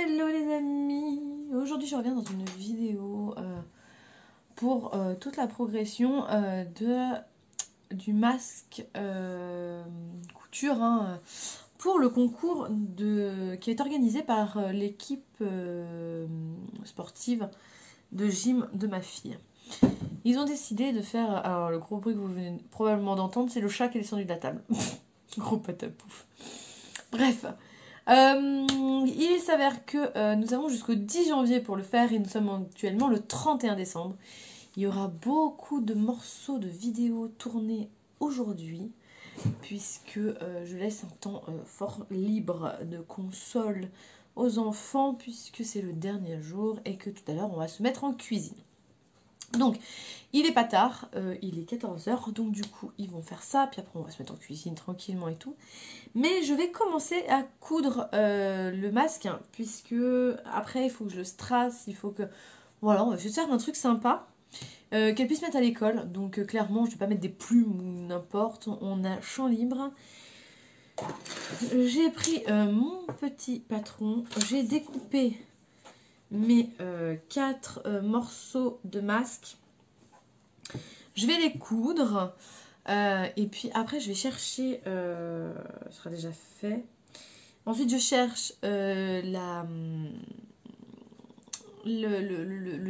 Hello les amis. Aujourd'hui je reviens dans une vidéo pour toute la progression du masque couture pour le concours qui est organisé par l'équipe sportive de gym de ma fille. Ils ont décidé de faire... Alors le gros bruit que vous venez probablement d'entendre, c'est le chat qui est descendu de la table. Gros patapouf. Bref. Il s'avère que nous avons jusqu'au 10 janvier pour le faire et nous sommes actuellement le 31 décembre. Il y aura beaucoup de morceaux de vidéos tournés aujourd'hui puisque je laisse un temps fort libre de console aux enfants puisque c'est le dernier jour et que tout à l'heure on va se mettre en cuisine. Donc, il est pas tard, il est 14h, donc du coup, ils vont faire ça, puis après on va se mettre en cuisine tranquillement et tout. Mais je vais commencer à coudre le masque, hein, puisque après, il faut que je le strasse, il faut que... Voilà, on va essayer de faire un truc sympa, qu'elle puisse mettre à l'école. Donc clairement, je ne vais pas mettre des plumes ou n'importe, on a champ libre. J'ai pris mon petit patron, j'ai découpé mes 4 morceaux de masque. Je vais les coudre et puis après je vais chercher, ce sera déjà fait. Ensuite je cherche le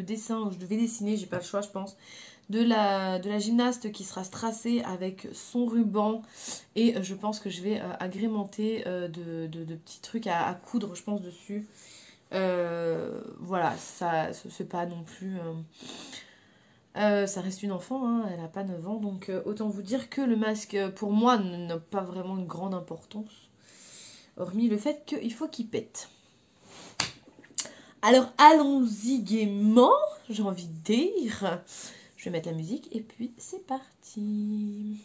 dessin où je devais dessiner, j'ai pas le choix je pense, de la gymnaste qui sera strassée avec son ruban et je pense que je vais agrémenter de petits trucs à coudre je pense dessus. Voilà, ça c'est pas non plus... ça reste une enfant, hein, elle n'a pas 9 ans, donc autant vous dire que le masque, pour moi, n'a pas vraiment une grande importance, hormis le fait qu'il faut qu'il pète. Alors allons-y gaiement, j'ai envie de dire. Je vais mettre la musique et puis c'est parti.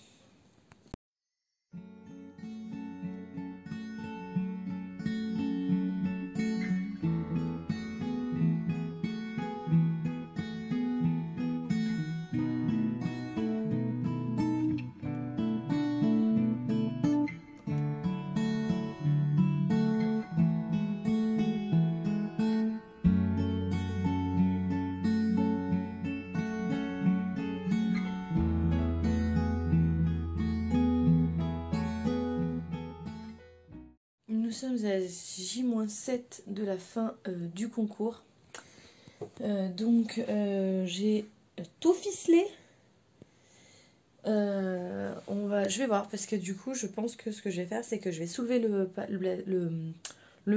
Nous sommes à J-7 de la fin du concours. Donc j'ai tout ficelé. Je vais voir parce que du coup je pense que ce que je vais faire c'est que je vais soulever le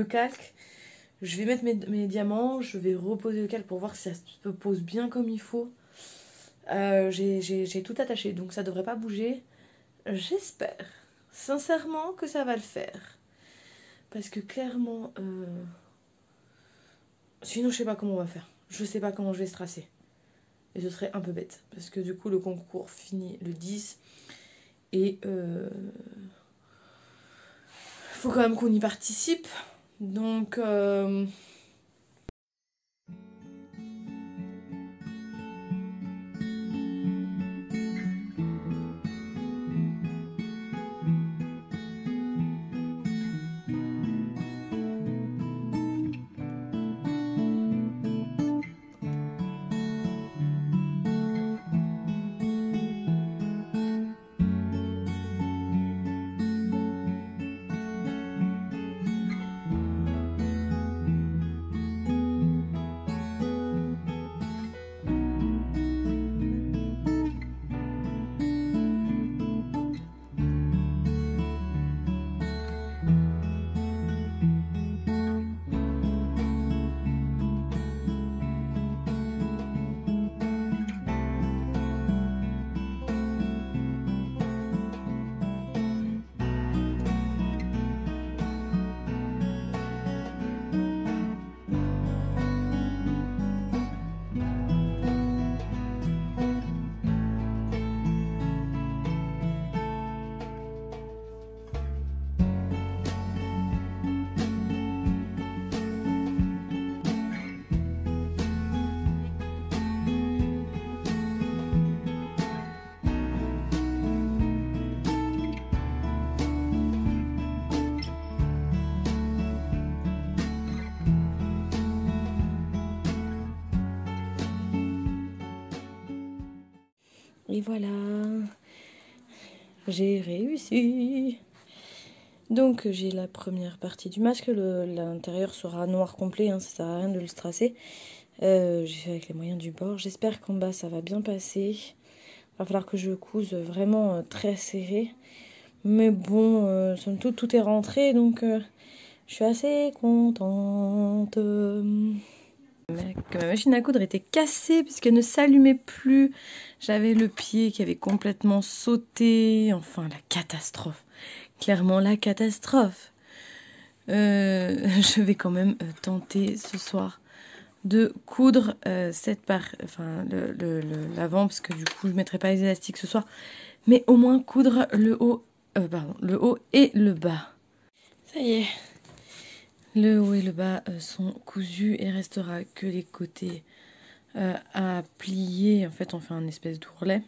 calque. Je vais mettre mes diamants, je vais reposer le calque pour voir si ça se pose bien comme il faut. J'ai tout attaché donc ça devrait pas bouger. J'espère sincèrement que ça va le faire. Parce que clairement, sinon je sais pas comment on va faire. Je sais pas comment je vais se tracer. Et ce serait un peu bête. Parce que du coup le concours finit le 10. Et faut quand même qu'on y participe. Donc... Et voilà. J'ai réussi. Donc j'ai la première partie du masque. L'intérieur sera noir complet, hein, ça sert à rien de le strass. J'ai fait avec les moyens du bord. J'espère qu'en bas ça va bien passer. Il va falloir que je couse vraiment très serré. Mais bon, somme toute, tout est rentré, donc je suis assez contente. Que ma machine à coudre était cassée puisqu'elle ne s'allumait plus. J'avais le pied qui avait complètement sauté. Enfin, la catastrophe. Clairement, la catastrophe. Je vais quand même tenter ce soir de coudre cette part, enfin l'avant, parce que du coup je ne mettrai pas les élastiques ce soir, mais au moins coudre le haut, le haut et le bas. Ça y est, le haut et le bas sont cousus et restera que les côtés à plier. En fait, on fait un espèce d'ourlet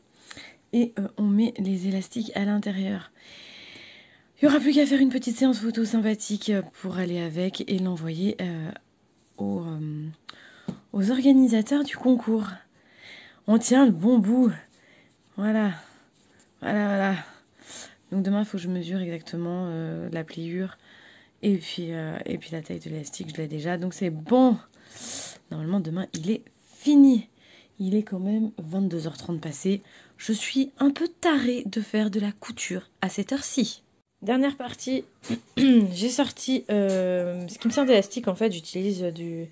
et on met les élastiques à l'intérieur. Il n'y aura plus qu'à faire une petite séance photo sympathique pour aller avec et l'envoyer aux organisateurs du concours. On tient le bon bout. Voilà. Voilà. Donc demain, il faut que je mesure exactement la pliure et puis la taille de l'élastique. Je l'ai déjà, donc c'est bon. Normalement, demain, il est fini. Il est quand même 22h30 passé. Je suis un peu tarée de faire de la couture à cette heure-ci. Dernière partie, j'ai sorti ce qui me sert d'élastique. En fait, j'utilise du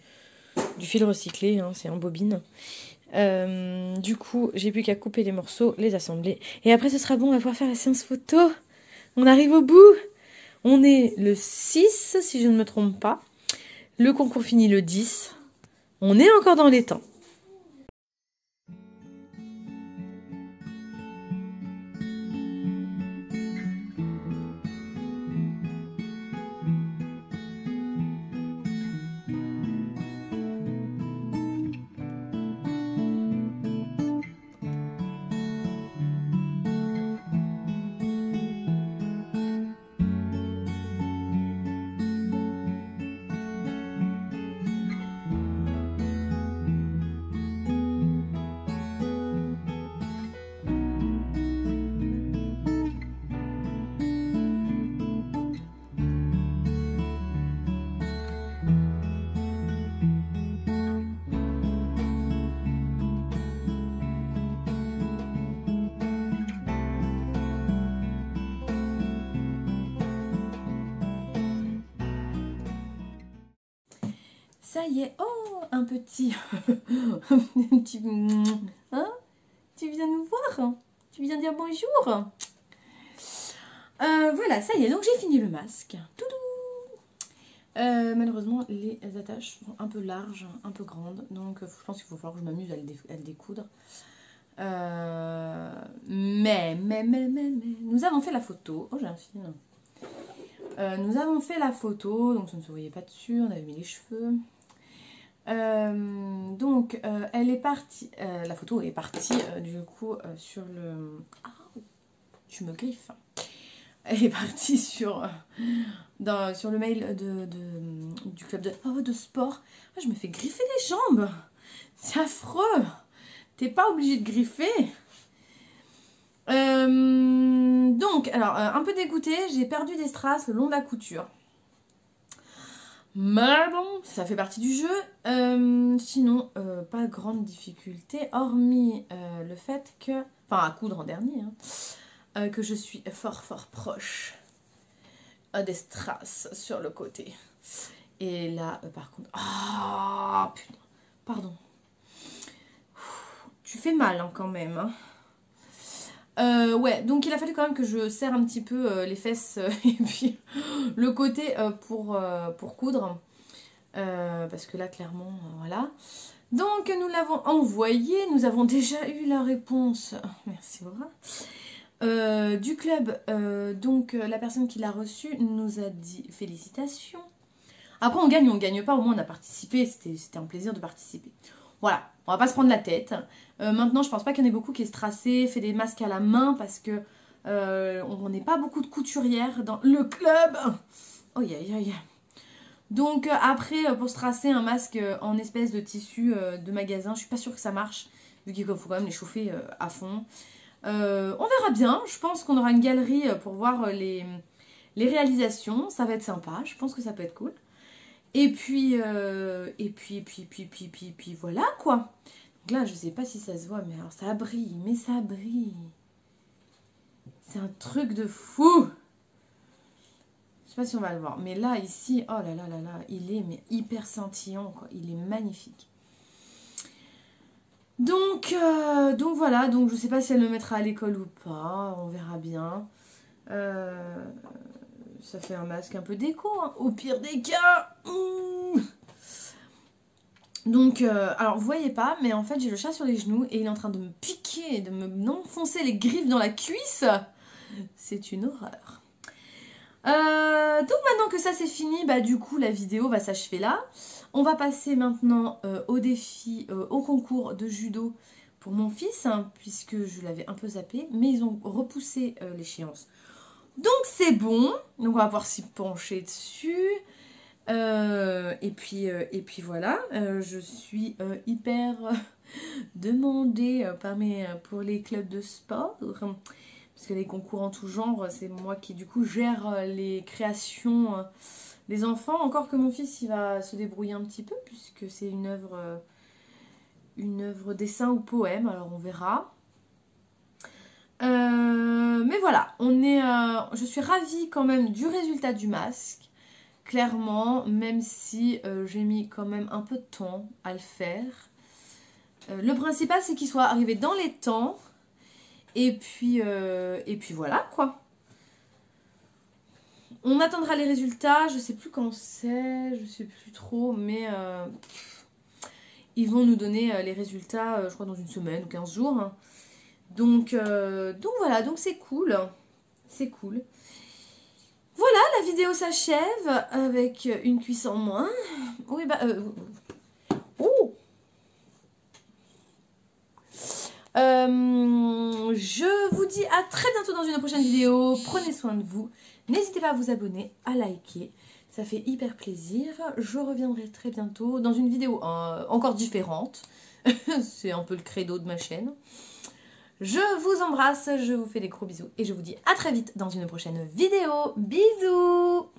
fil recyclé, hein, c'est en bobine. Du coup, j'ai plus qu'à couper les morceaux, les assembler. Et après, ce sera bon, on va pouvoir faire la séance photo. On arrive au bout. On est le 6, si je ne me trompe pas. Le concours finit le 10. On est encore dans les temps. Ça y est, oh, un petit... un petit... Hein? Tu viens nous voir? Tu viens dire bonjour? Voilà, ça y est, donc j'ai fini le masque. Malheureusement, les attaches sont un peu larges, un peu grandes. Donc je pense qu'il va falloir que je m'amuse à le découdre. Mais, nous avons fait la photo. Oh, j'ai un film. Nous avons fait la photo, donc ça ne se voyait pas dessus, on avait mis les cheveux. Donc elle est partie, la photo est partie du coup sur le... Ah, tu me griffes. Elle est partie sur le mail du club de sport. Ah, je me fais griffer les jambes. C'est affreux. T'es pas obligé de griffer. Donc, alors, un peu dégoûtée, j'ai perdu des strass le long de la couture. Mais bon, ça fait partie du jeu. Sinon, pas grande difficulté, hormis le fait que... Enfin, à coudre en dernier, hein, que je suis fort proche des strass sur le côté. Et là, par contre... Ah, putain, pardon. Tu fais mal, hein, quand même, hein. Ouais, donc il a fallu quand même que je serre un petit peu les fesses et puis le côté pour coudre. Parce que là, clairement, voilà. Donc, nous l'avons envoyé. Nous avons déjà eu la réponse. Merci, Aura. Du club. Donc, la personne qui l'a reçu nous a dit félicitations. Après, on gagne pas. Au moins, on a participé. C'était un plaisir de participer. Voilà, on va pas se prendre la tête. Maintenant, je pense pas qu'il y en ait beaucoup qui est strassé, fait des masques à la main parce que on n'est pas beaucoup de couturières dans le club. Oh, aïe. Donc après, pour strass un masque en espèce de tissu de magasin, je suis pas sûre que ça marche, vu qu'il faut quand même les chauffer à fond. On verra bien. Je pense qu'on aura une galerie pour voir les réalisations. Ça va être sympa. Je pense que ça peut être cool. Et puis voilà quoi. Donc là, je sais pas si ça se voit, mais alors ça brille. Mais ça brille. C'est un truc de fou. Je sais pas si on va le voir. Mais là, ici, oh là là là là, il est mais hyper scintillant, quoi. Il est magnifique. Donc voilà, donc je sais pas si elle le mettra à l'école ou pas, on verra bien. Ça fait un masque un peu déco, hein, au pire des cas. Donc, alors vous voyez pas, mais en fait j'ai le chat sur les genoux et il est en train de me piquer, de m'enfoncer les griffes dans la cuisse. C'est une horreur. Donc maintenant que ça c'est fini, bah du coup la vidéo va s'achever là. On va passer maintenant au défi, au concours de judo pour mon fils, hein, puisque je l'avais un peu zappé, mais ils ont repoussé l'échéance. Donc c'est bon, donc on va pouvoir s'y pencher dessus. Et puis voilà, je suis hyper demandée pour les clubs de sport. Parce que les concours en tout genre, c'est moi qui du coup gère les créations des enfants. Encore que mon fils, il va se débrouiller un petit peu, puisque c'est une œuvre dessin ou poème, alors on verra. Mais voilà, je suis ravie quand même du résultat du masque. Clairement, même si j'ai mis quand même un peu de temps à le faire. Le principal, c'est qu'il soit arrivé dans les temps. Et puis voilà quoi. On attendra les résultats, je sais plus quand c'est, je sais plus trop, mais ils vont nous donner les résultats, je crois dans une semaine ou 15 jours. Hein. Donc voilà, donc c'est cool. C'est cool. Voilà, la vidéo s'achève avec une cuisse en moins. Oui, bah... Oh je vous dis à très bientôt dans une prochaine vidéo. Prenez soin de vous. N'hésitez pas à vous abonner, à liker. Ça fait hyper plaisir. Je reviendrai très bientôt dans une vidéo encore différente. C'est un peu le credo de ma chaîne. Je vous embrasse, je vous fais des gros bisous et je vous dis à très vite dans une prochaine vidéo. Bisous!